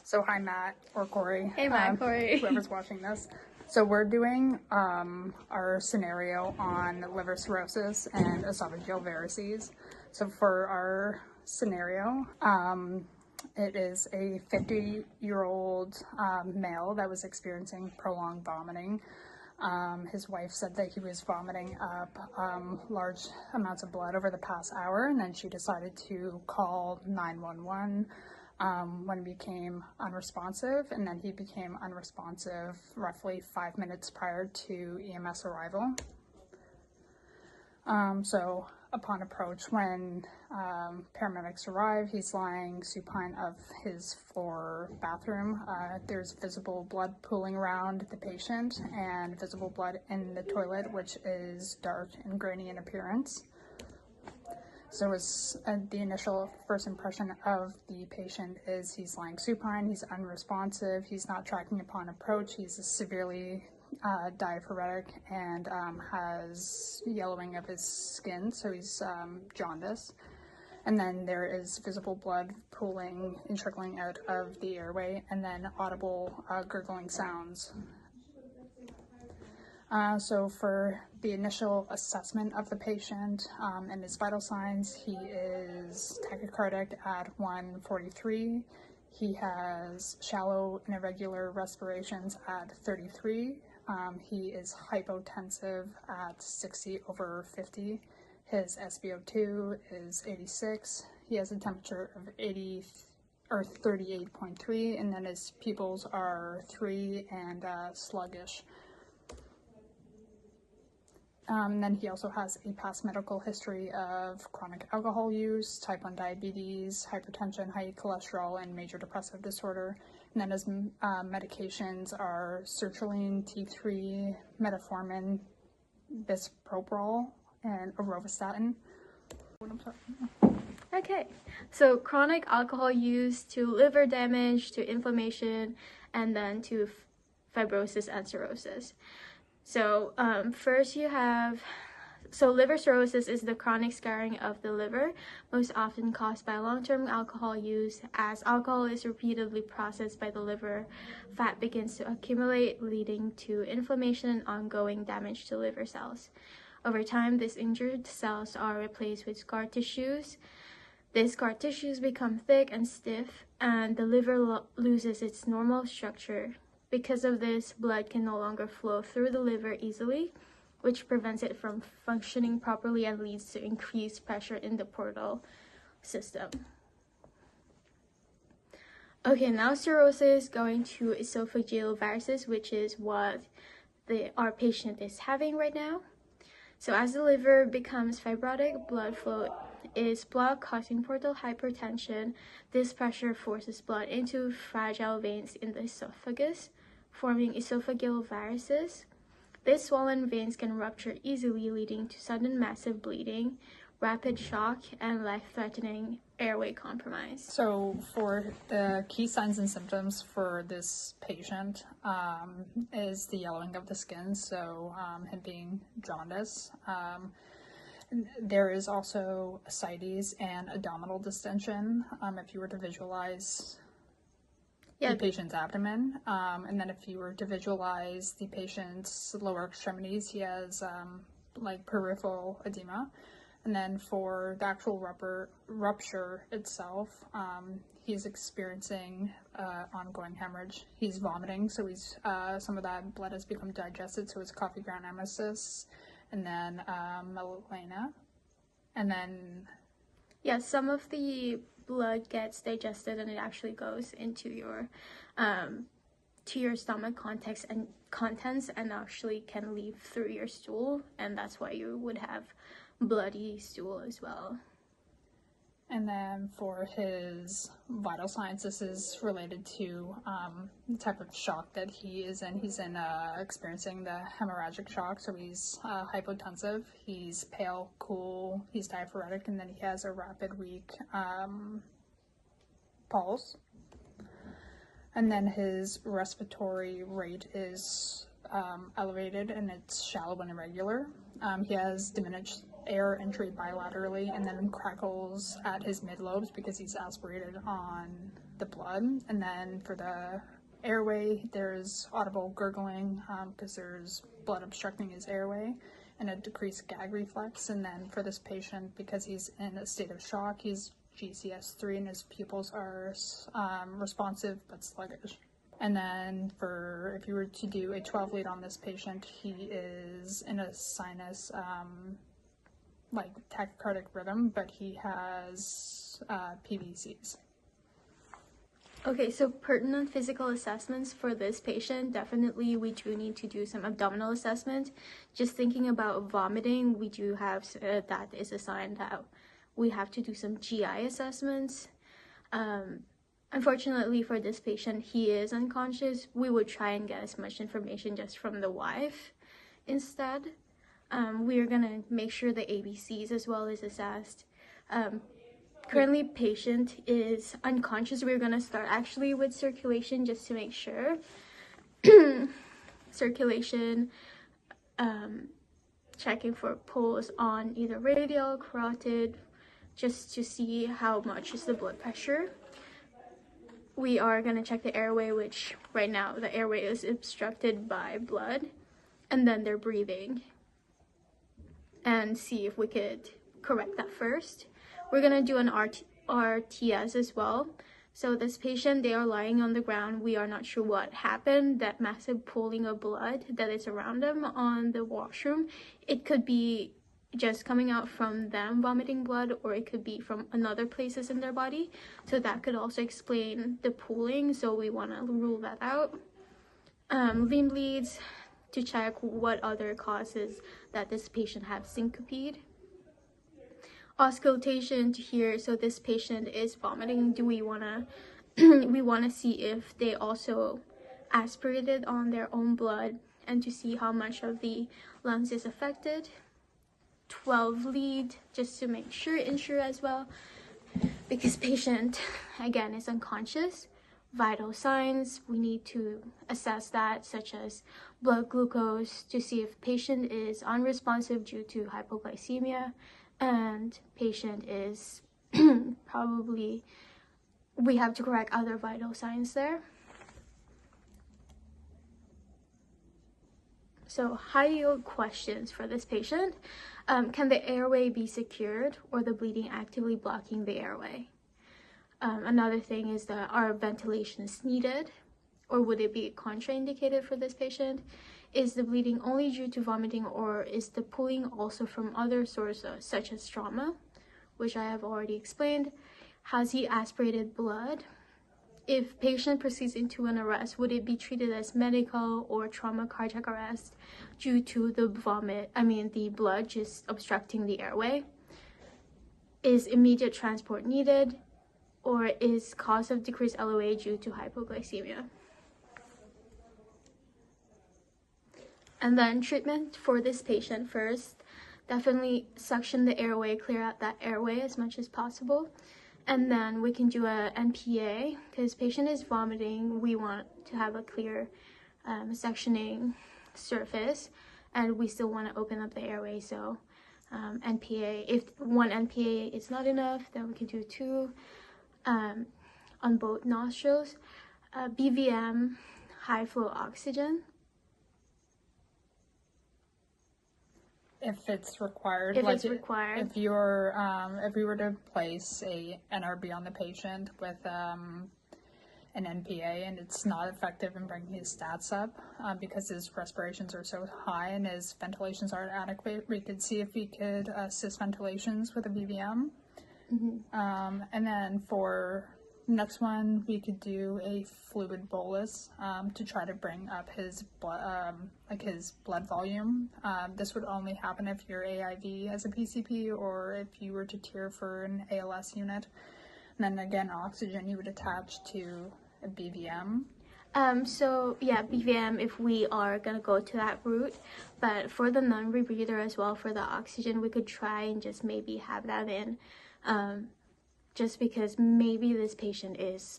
So hi Matt or Corey. Hey Matt, Corey. Whoever's watching this. So we're doing our scenario on liver cirrhosis and esophageal varices. So for our scenario, it is a 50-year-old male that was experiencing prolonged vomiting. His wife said that he was vomiting up large amounts of blood over the past hour, and then she decided to call 911 when he became unresponsive, and then he became unresponsive roughly 5 minutes prior to EMS arrival. So upon approach, when paramedics arrive, he's lying supine of his floor bathroom. There's visible blood pooling around the patient and visible blood in the toilet, which is dark and grainy in appearance. So it's, the initial first impression of the patient is he's lying supine, he's unresponsive, he's not tracking upon approach, he's severely diaphoretic and has yellowing of his skin, so he's jaundice. And then there is visible blood pooling and trickling out of the airway, and then audible gurgling sounds. So for the initial assessment of the patient and his vital signs, he is tachycardic at 143. He has shallow and irregular respirations at 33. He is hypotensive at 60/50. His SpO2 is 86. He has a temperature of 38.3, and then his pupils are 3 and sluggish. Then he also has a past medical history of chronic alcohol use, type 1 diabetes, hypertension, high cholesterol, and major depressive disorder. And then his medications are sertraline, T3, metformin, bisoprolol, and arovastatin. Okay, so chronic alcohol use to liver damage, to inflammation, and then to fibrosis and cirrhosis. So first you have, liver cirrhosis is the chronic scarring of the liver, most often caused by long-term alcohol use. As alcohol is repeatedly processed by the liver, fat begins to accumulate, leading to inflammation and ongoing damage to liver cells. Over time, these injured cells are replaced with scar tissues. These scar tissues become thick and stiff, and the liver loses its normal structure. Because of this, blood can no longer flow through the liver easily, which prevents it from functioning properly and leads to increased pressure in the portal system. Okay, now cirrhosis, going to esophageal varices, which is what our patient is having right now. So as the liver becomes fibrotic, blood flow is blocked, causing portal hypertension. This pressure forces blood into fragile veins in the esophagus, forming esophageal varices. These swollen veins can rupture easily, leading to sudden massive bleeding, rapid shock, and life-threatening airway compromise. So for the key signs and symptoms for this patient is the yellowing of the skin, so him being jaundice. There is also ascites and abdominal distension, if you were to visualize the patient's abdomen, and then if you were to visualize the patient's lower extremities, he has like peripheral edema. And then for the actual rupture itself, he's experiencing ongoing hemorrhage. He's vomiting, so he's some of that blood has become digested, so it's coffee ground emesis, and then melalina, and then some of the blood gets digested and it actually goes into your to your stomach contents and actually can leave through your stool, and that's why you would have bloody stool as well. And then for his vital signs, this is related to the type of shock that he is in. He's experiencing the hemorrhagic shock, so he's hypotensive, he's pale, cool, he's diaphoretic, and then he has a rapid, weak pulse. And then his respiratory rate is elevated, and it's shallow and irregular. He has diminished air entry bilaterally, and then crackles at his mid-lobes because he's aspirated on the blood. And then for the airway, there's audible gurgling because there's blood obstructing his airway, and a decreased gag reflex. And then for this patient, because he's in a state of shock, he's GCS3 and his pupils are responsive but sluggish. And then for if you were to do a 12 lead on this patient, he is in a sinus like tachycardic rhythm, but he has PVCs. Okay, so pertinent physical assessments for this patient, definitely we do need to do some abdominal assessment. Just thinking about vomiting, we do have, that is a sign that we have to do some GI assessments. Unfortunately for this patient, he is unconscious. We would try and get as much information just from the wife instead. We are gonna make sure the ABCs as well is assessed. Currently, patient is unconscious. We're gonna start actually with circulation just to make sure. Circulation, checking for pulse on either radial, carotid, just to see how much is the blood pressure. We are gonna check the airway, which right now the airway is obstructed by blood, and then they're breathing, and see if we could correct that first. We're gonna do an RTS as well. So this patient, they are lying on the ground. We are not sure what happened, that massive pooling of blood that is around them on the washroom. It could be just coming out from them vomiting blood, or it could be from another places in their body. So that could also explain the pooling. So we wanna rule that out. Limb leads to check what other causes that this patient has syncopated. Auscultation to hear, so this patient is vomiting. Do we wanna we wanna see if they also aspirated on their own blood and to see how much of the lungs is affected. 12 lead, just to make sure, ensure as well, because patient again is unconscious. Vital signs, we need to assess that, such as blood glucose, to see if patient is unresponsive due to hypoglycemia, and patient is probably, we have to correct other vital signs there. So high yield questions for this patient. Can the airway be secured, or the bleeding actively blocking the airway? Another thing is that are ventilations needed, or would it be contraindicated for this patient? Is the bleeding only due to vomiting, or is the pooling also from other sources such as trauma, which I have already explained? Has he aspirated blood? If patient proceeds into an arrest, would it be treated as medical or trauma cardiac arrest due to the the blood just obstructing the airway? Is immediate transport needed, or is cause of decreased LOA due to hypoglycemia? And then treatment for this patient first, definitely suction the airway, clear out that airway as much as possible. And then we can do a NPA, because patient is vomiting. We want to have a clear suctioning surface, and we still want to open up the airway. So NPA, if one NPA is not enough, then we can do 2 on both nostrils. BVM, high flow oxygen. If it's required, If it's required. If you're, if we were to place a NRB on the patient with an NPA and it's not effective in bringing his stats up because his respirations are so high and his ventilations aren't adequate, we could see if we could assist ventilations with a BVM. Mm-hmm. And then for next one, we could do a fluid bolus to try to bring up his blood, his blood volume. This would only happen if you're AIV as a PCP, or if you were to tier for an ALS unit. And then again, oxygen you would attach to a BVM. So yeah, BVM if we are gonna go to that route, but for the non-rebreather as well, for the oxygen, we could try and just maybe have that in. Just because maybe this patient is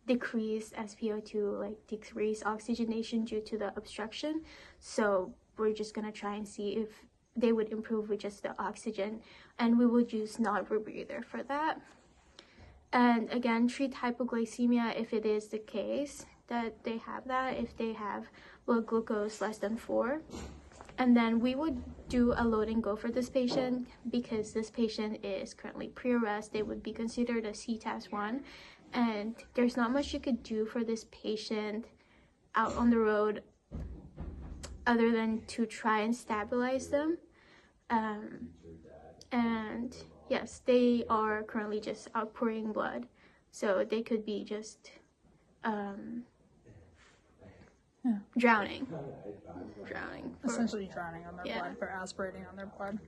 decreased SpO2, like decreased oxygenation due to the obstruction. So we're just gonna try and see if they would improve with just the oxygen, and we would use non-rebreather for that. And again, treat hypoglycemia if it is the case that they have that, if they have blood glucose less than 4. And then we would do a load and go for this patient because this patient is currently pre-arrest. They would be considered a CTAS 1, and there's not much you could do for this patient out on the road other than to try and stabilize them. And yes, they are currently just outpouring blood, so they could be just drowning. Essentially drowning on their blood, or aspirating on their blood.